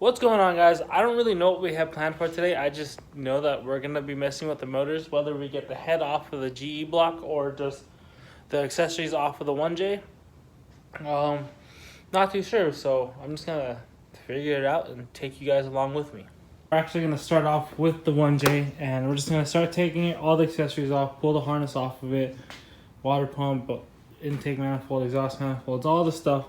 What's going on, guys? I don't really know what we have planned for today. I just know that we're going to be messing with the motors, whether we get the head off of the GE block or just the accessories off of the 1J. Not too sure, so I'm just going to figure it out and take you guys along with me. We're actually going to start off with the 1J, and we're just going to start taking all the accessories off, pull the harness off of it, water pump, intake manifold, exhaust manifolds, all the stuff,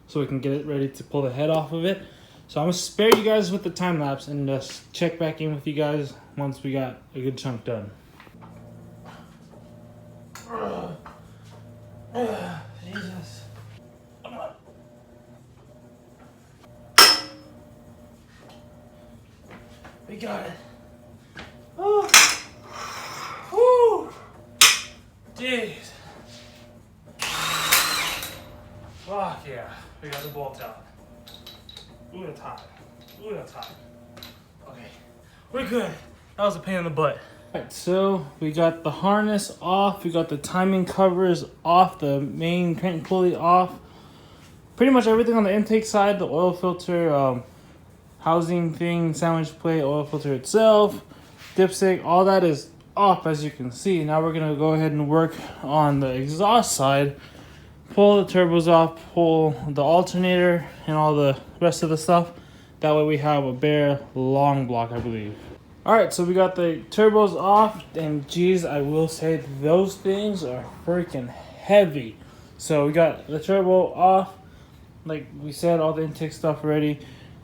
so we can get it ready to pull the head off of it. So I'm going to spare you guys with the time lapse and just check back in with you guys once we got a good chunk done. Jesus. Come on. We got it. Oh. Woo. Jeez. Fuck yeah. We got the bolt out. Ooh, that's hot. Ooh, that's hot. Okay, we're good. That was a pain in the butt. Alright, so we got the harness off. We got the timing covers off. The main crank pulley off. Pretty much everything on the intake side. The oil filter, housing thing, sandwich plate, oil filter itself, dipstick, all that is off, as you can see. Now we're going to go ahead and work on the exhaust side. Pull the turbos off, pull the alternator and all the rest of the stuff. That way we have a bare long block, I believe. Alright, so we got the turbos off, and geez, I will say those things are freaking heavy. So we got the turbo off, like we said, all the intake stuff ready.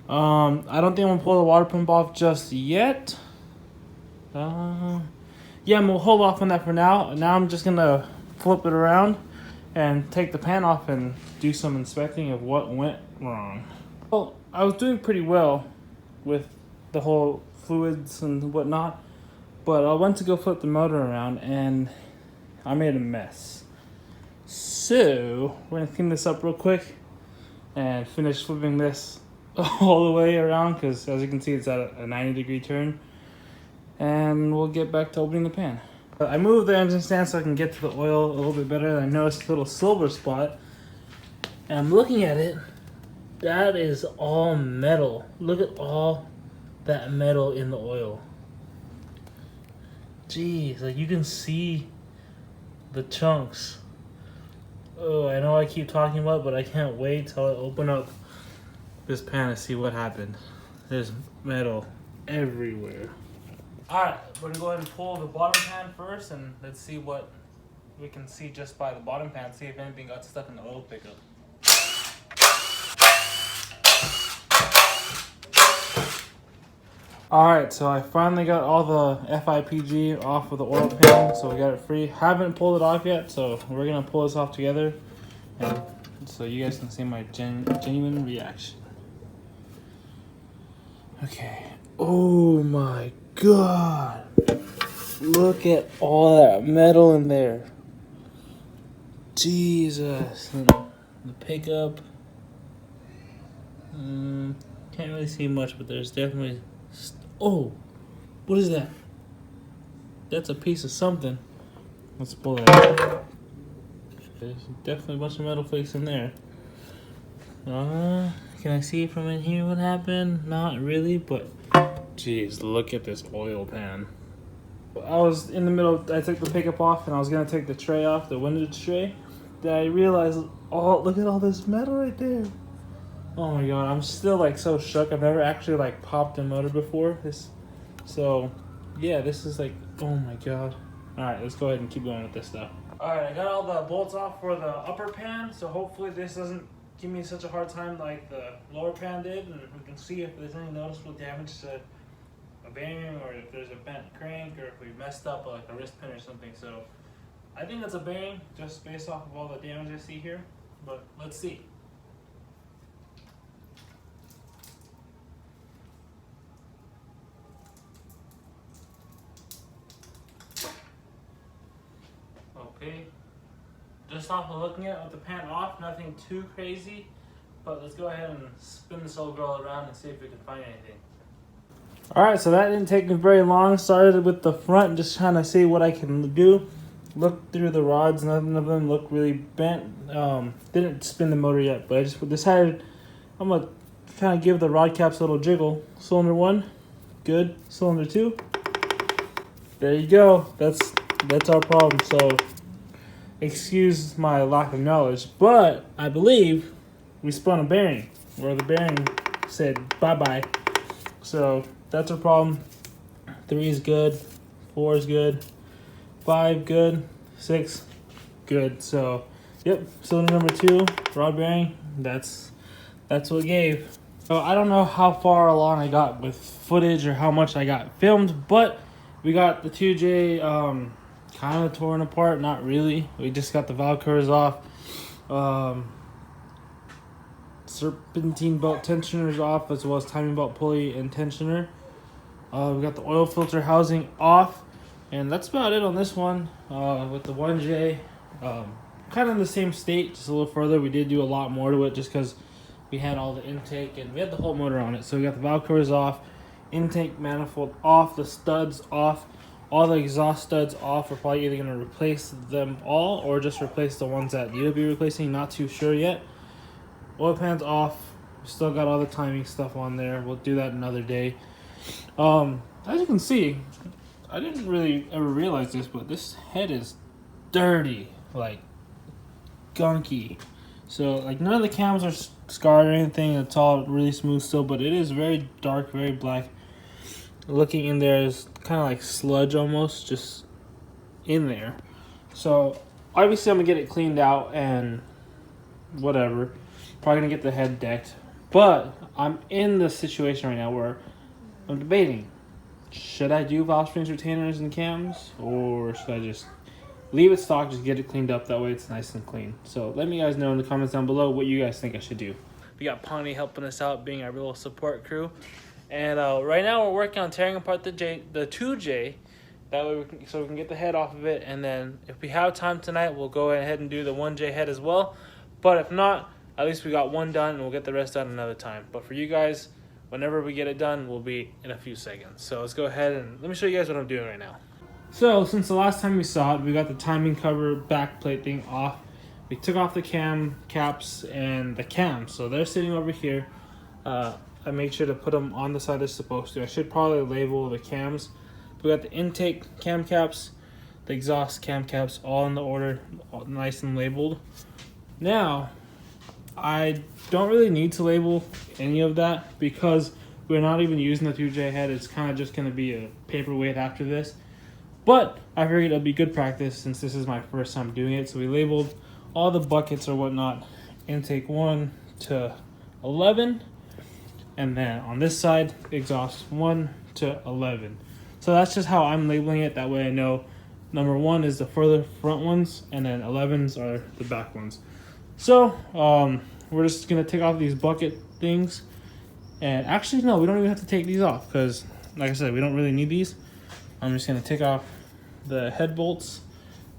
I don't think I'm gonna pull the water pump off just yet. Yeah, we'll hold off on that for now. Now I'm just gonna flip it around and take the pan off and do some inspecting of what went wrong. Well, I was doing pretty well with the whole fluids and whatnot, but I went to go flip the motor around and I made a mess. So we're gonna clean this up real quick and finish flipping this all the way around, because as you can see it's at a 90-degree turn, and we'll get back to opening the pan. I moved the engine stand so I can get to the oil a little bit better. I noticed a little silver spot, and I'm looking at it. That is all metal. Look at all that metal in the oil. Jeez, like you can see the chunks. Oh, I know I keep talking about it, but I can't wait till I open up this pan to see what happened. There's metal everywhere. Alright, we're gonna go ahead and pull the bottom pan first, and let's see what we can see just by the bottom pan, see if anything got stuck in the oil pickup. Alright, so I finally got all the FIPG off of the oil pan, so we got it free. Haven't pulled it off yet, so we're gonna pull this off together, and so you guys can see my genuine reaction. Okay. Oh my God, look at all that metal in there. Jesus. The pickup, can't really see much, but there's definitely oh, what is that? That's a piece of something. Let's pull that out. There's definitely a bunch of metal flakes in there. Can I see from in here what happened? Not really, but jeez, look at this oil pan. I was in the middle, I took the pickup off and I was gonna take the tray off, the window tray. Then I realized, oh, look at all this metal right there. Oh my God, I'm still like so shook. I've never actually like popped a motor before. So yeah, this is like, oh my God. All right, let's go ahead and keep going with this stuff. All right, I got all the bolts off for the upper pan, so hopefully this doesn't give me such a hard time like the lower pan did, and we can see if there's any noticeable damage to a bearing, or if there's a bent crank, or if we messed up like a wrist pin or something. So I think that's a bearing just based off of all the damage I see here, but let's see. Okay, just off of looking at it with the pan off, nothing too crazy, but let's go ahead and spin this old girl around and see if we can find anything. Alright, so that didn't take me very long. Started with the front, just trying to see what I can do. Looked through the rods, none of them look really bent. Didn't spin the motor yet, but I just decided I'm going to kind of give the rod caps a little jiggle. Cylinder 1, good. Cylinder 2, there you go. That's our problem. So excuse my lack of knowledge, but I believe we spun a bearing, or the bearing said bye-bye. So that's our problem. 3 is good, 4 is good, 5 good, 6 good. So yep, cylinder number 2, rod bearing, that's what it gave. So I don't know how far along I got with footage or how much I got filmed, but we got the 2J kind of torn apart. Not really. We just got the valve covers off. Serpentine belt tensioners off, as well as timing belt pulley and tensioner. We got the oil filter housing off, and that's about it on this one. With the 1J, kind of in the same state, just a little further. We did do a lot more to it just because we had all the intake and we had the whole motor on it. So we got the valve covers off, intake manifold off, the studs off, all the exhaust studs off. We're probably either going to replace them all or just replace the ones that need to be replacing. Not too sure yet. Oil pans off. We still got all the timing stuff on there. We'll do that another day. As you can see, I didn't really ever realize this, but this head is dirty, like gunky. So like none of the cams are scarred or anything. It's all really smooth still, but it is very dark, very black. Looking in there is kind of like sludge almost, just in there. So obviously I'm gonna get it cleaned out and whatever. Probably gonna get the head decked, but I'm in the situation right now where I'm debating, should I do valve springs, retainers, and cams, or should I just leave it stock, just get it cleaned up, that way it's nice and clean. So let me guys know in the comments down below what you guys think I should do. We got Pawnee helping us out, being our little support crew. And right now we're working on tearing apart the 2J, that way so we can get the head off of it. And then if we have time tonight, we'll go ahead and do the 1J head as well. But if not, at least we got one done, and we'll get the rest done another time. But for you guys, whenever we get it done, will be in a few seconds. So let's go ahead and let me show you guys what I'm doing right now. So since the last time we saw it, we got the timing cover back plate thing off. We took off the cam caps and the cams, so they're sitting over here. I made sure to put them on the side they're supposed to. I should probably label the cams. We got the intake cam caps, the exhaust cam caps, all in the order, all nice and labeled. Now, I don't really need to label any of that because we're not even using the 2J head. It's kind of just going to be a paperweight after this. But I figured it'll be good practice since this is my first time doing it. So we labeled all the buckets or whatnot, intake 1 to 11. And then on this side, exhaust 1 to 11. So that's just how I'm labeling it. That way I know number 1 is the further front ones, and then 11s are the back ones. So we're just going to take off these bucket things. And actually, no, we don't even have to take these off because, like I said, we don't really need these. I'm just going to take off the head bolts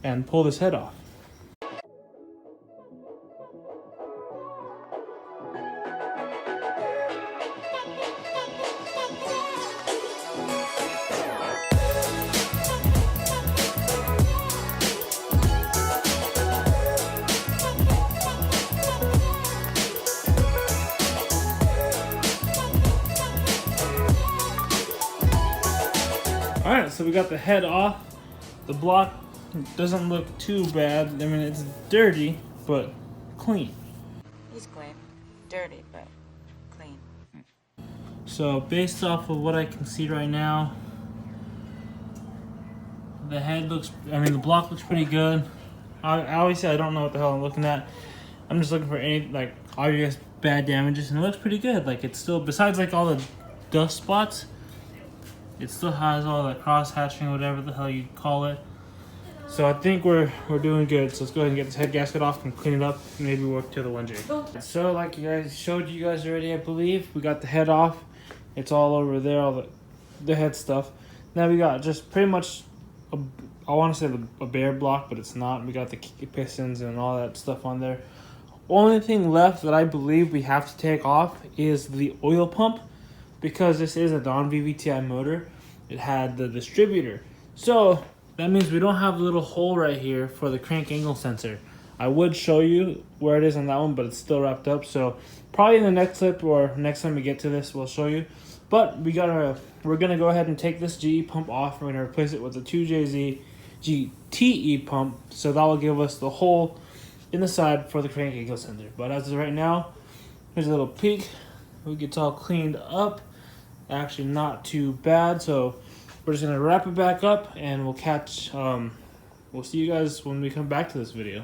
and pull this head off. Alright, so we got the head off. The block doesn't look too bad. I mean, it's dirty, but clean. He's clean. Dirty, but clean. So based off of what I can see right now, the head looks, I mean, the block looks pretty good. Obviously, I don't know what the hell I'm looking at. I'm just looking for any, like, obvious bad damages, and it looks pretty good. Like, it's still, besides, like, all the dust spots, it still has all that cross hatching, whatever the hell you call it. So I think we're doing good. So let's go ahead and get this head gasket off and clean it up, and maybe work to the 1J. So like you guys showed you guys already, I believe, we got the head off. It's all over there, all the head stuff. Now we got just pretty much, I want to say a bare block, but it's not. We got the pistons and all that stuff on there. Only thing left that I believe we have to take off is the oil pump, because this is a Dawn VVTi motor. It had the distributor. So that means we don't have a little hole right here for the crank angle sensor. I would show you where it is on that one, but it's still wrapped up. So probably in the next clip or next time we get to this, we'll show you. But we're gonna go ahead and take this GE pump off. We're gonna replace it with a 2JZ GTE pump. So that will give us the hole in the side for the crank angle sensor. But as of right now, here's a little peek. We get all cleaned up. Actually, not too bad. So we're just gonna wrap it back up, and we'll catch. We'll see you guys when we come back to this video.